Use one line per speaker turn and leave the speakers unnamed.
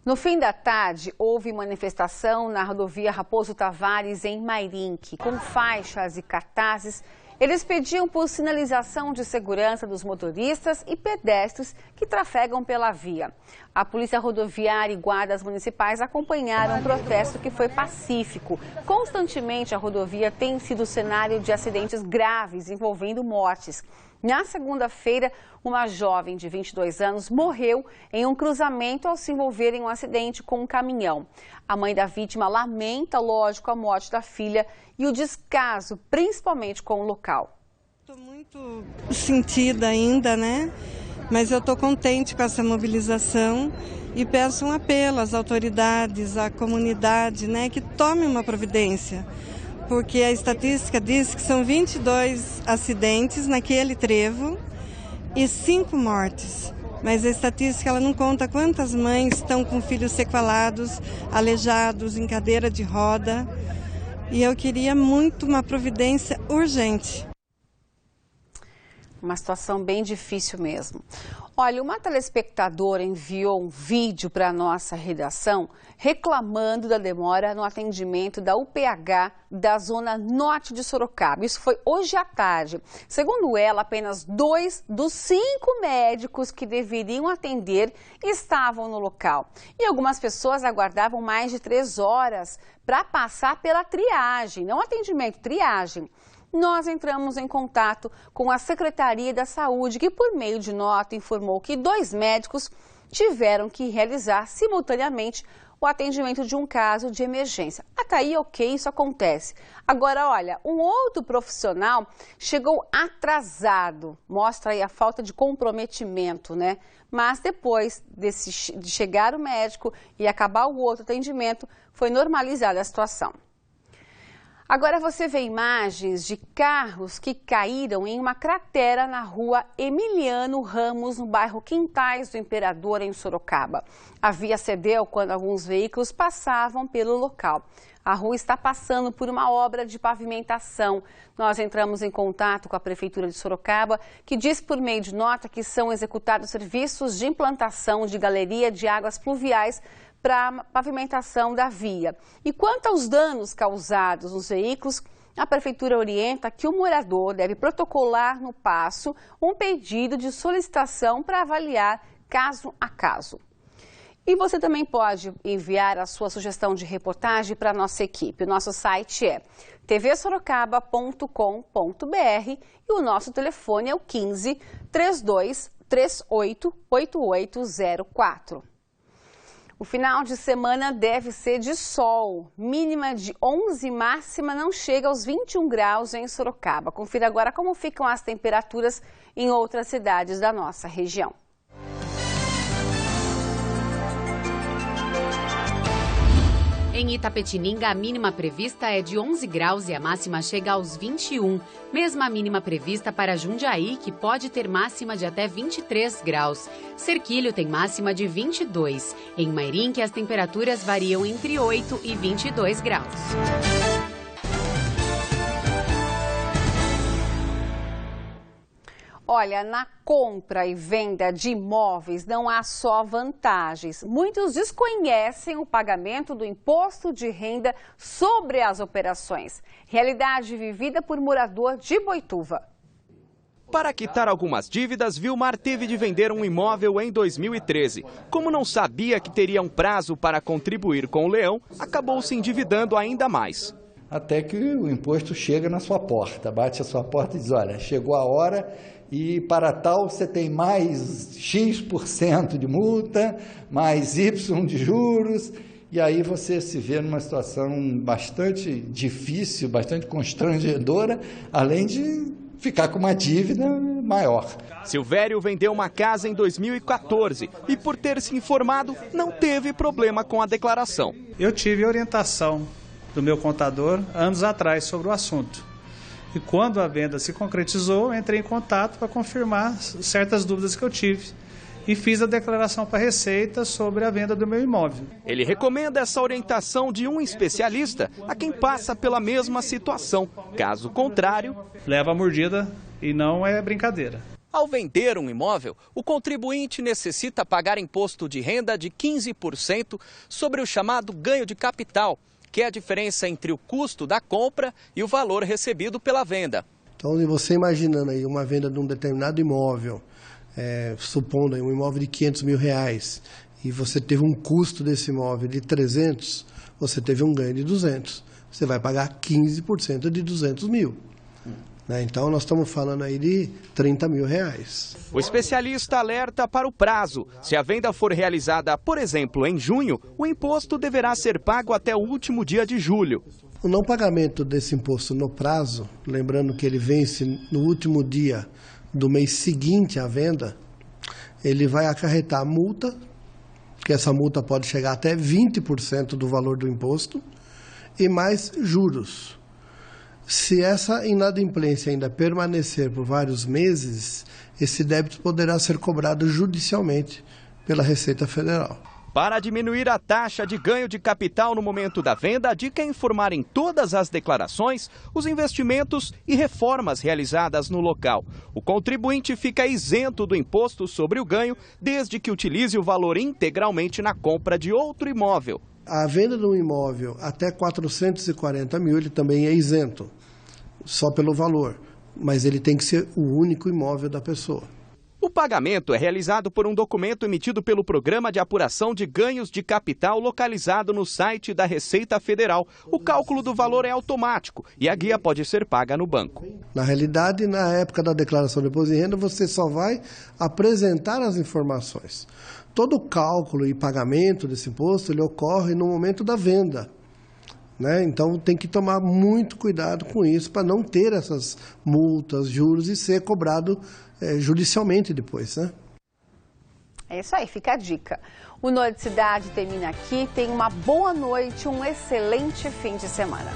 No fim da tarde, houve manifestação na rodovia Raposo Tavares, em Mairinque, com faixas e cartazes. Eles pediam por sinalização de segurança dos motoristas e pedestres que trafegam pela via. A Polícia Rodoviária e guardas municipais acompanharam o protesto, que foi pacífico. Constantemente, a rodovia tem sido cenário de acidentes graves envolvendo mortes. Na segunda-feira, uma jovem de 22 anos morreu em um cruzamento ao se envolver em um acidente com um caminhão. A mãe da vítima lamenta, lógico, a morte da filha e o descaso, principalmente com o local.
Estou muito sentida ainda, né? Mas eu estou contente com essa mobilização e peço um apelo às autoridades, à comunidade, né, que tome uma providência. Porque a estatística diz que são 22 acidentes naquele trevo e 5 mortes. Mas a estatística ela não conta quantas mães estão com filhos sequelados, aleijados, em cadeira de roda. E eu queria muito uma providência urgente.
Uma situação bem difícil mesmo. Olha, uma telespectadora enviou um vídeo para a nossa redação reclamando da demora no atendimento da UPH da zona norte de Sorocaba. Isso foi hoje à tarde. Segundo ela, apenas 2 dos 5 médicos que deveriam atender estavam no local. E algumas pessoas aguardavam mais de 3 horas para passar pela triagem, não atendimento, triagem. Nós entramos em contato com a Secretaria da Saúde, que por meio de nota informou que 2 médicos tiveram que realizar simultaneamente o atendimento de um caso de emergência. Até aí, ok, isso acontece. Agora, olha, um outro profissional chegou atrasado. Mostra aí a falta de comprometimento, né? Mas depois de chegar o médico e acabar o outro atendimento, foi normalizada a situação. Agora você vê imagens de carros que caíram em uma cratera na rua Emiliano Ramos, no bairro Quintais do Imperador, em Sorocaba. A via cedeu quando alguns veículos passavam pelo local. A rua está passando por uma obra de pavimentação. Nós entramos em contato com a Prefeitura de Sorocaba, que diz por meio de nota que são executados serviços de implantação de galeria de águas pluviais para a pavimentação da via. E quanto aos danos causados nos veículos, a Prefeitura orienta que o morador deve protocolar no passo um pedido de solicitação para avaliar caso a caso. E você também pode enviar a sua sugestão de reportagem para a nossa equipe. O nosso site é tvsorocaba.com.br e o nosso telefone é o 15 32 38 8804. O final de semana deve ser de sol, mínima de 11, máxima não chega aos 21 graus em Sorocaba. Confira agora como ficam as temperaturas em outras cidades da nossa região.
Em Itapetininga, a mínima prevista é de 11 graus e a máxima chega aos 21. Mesma a mínima prevista para Jundiaí, que pode ter máxima de até 23 graus. Serquilho tem máxima de 22. Em Mairinque, as temperaturas variam entre 8 e 22 graus.
Olha, na compra e venda de imóveis não há só vantagens. Muitos desconhecem o pagamento do imposto de renda sobre as operações. Realidade vivida por morador de Boituva.
Para quitar algumas dívidas, Vilmar teve de vender um imóvel em 2013. Como não sabia que teria um prazo para contribuir com o leão, acabou se endividando ainda mais.
Até que o imposto chega na sua porta, bate a sua porta e diz, olha, chegou a hora e para tal você tem mais X% de multa, mais Y de juros, e aí você se vê numa situação bastante difícil, bastante constrangedora, além de ficar com uma dívida maior.
Silvério vendeu uma casa em 2014 e, por ter se informado, não teve problema com a declaração.
Eu tive orientação do meu contador anos atrás sobre o assunto. E quando a venda se concretizou, entrei em contato para confirmar certas dúvidas que eu tive e fiz a declaração para a Receita sobre a venda do meu imóvel.
Ele recomenda essa orientação de um especialista a quem passa pela mesma situação. Caso contrário,
leva a mordida e não é brincadeira.
Ao vender um imóvel, o contribuinte necessita pagar imposto de renda de 15% sobre o chamado ganho de capital, que é a diferença entre o custo da compra e o valor recebido pela venda.
Então, você imaginando aí uma venda de um determinado imóvel, supondo aí um imóvel de R$500 mil, e você teve um custo desse imóvel de 300, você teve um ganho de 200. Você vai pagar 15% de 200 mil. Então, nós estamos falando aí de R$30 mil.
O especialista alerta para o prazo. Se a venda for realizada, por exemplo, em junho, o imposto deverá ser pago até o último dia de julho.
O não pagamento desse imposto no prazo, lembrando que ele vence no último dia do mês seguinte à venda, ele vai acarretar multa, que essa multa pode chegar até 20% do valor do imposto, e mais juros. Se essa inadimplência ainda permanecer por vários meses, esse débito poderá ser cobrado judicialmente pela Receita Federal.
Para diminuir a taxa de ganho de capital no momento da venda, a dica é informar em todas as declarações os investimentos e reformas realizadas no local. O contribuinte fica isento do imposto sobre o ganho, desde que utilize o valor integralmente na compra de outro imóvel.
A venda de um imóvel até 440 mil, ele também é isento, só pelo valor, mas ele tem que ser o único imóvel da pessoa.
O pagamento é realizado por um documento emitido pelo Programa de Apuração de Ganhos de Capital localizado no site da Receita Federal. O cálculo do valor é automático e a guia pode ser paga no banco.
Na realidade, na época da declaração de imposto de renda, você só vai apresentar as informações. Todo o cálculo e pagamento desse imposto ele ocorre no momento da venda. Então tem que tomar muito cuidado com isso para não ter essas multas, juros e ser cobrado judicialmente depois.
É isso aí, fica a dica. O Noite Cidade termina aqui. Tenha uma boa noite, um excelente fim de semana.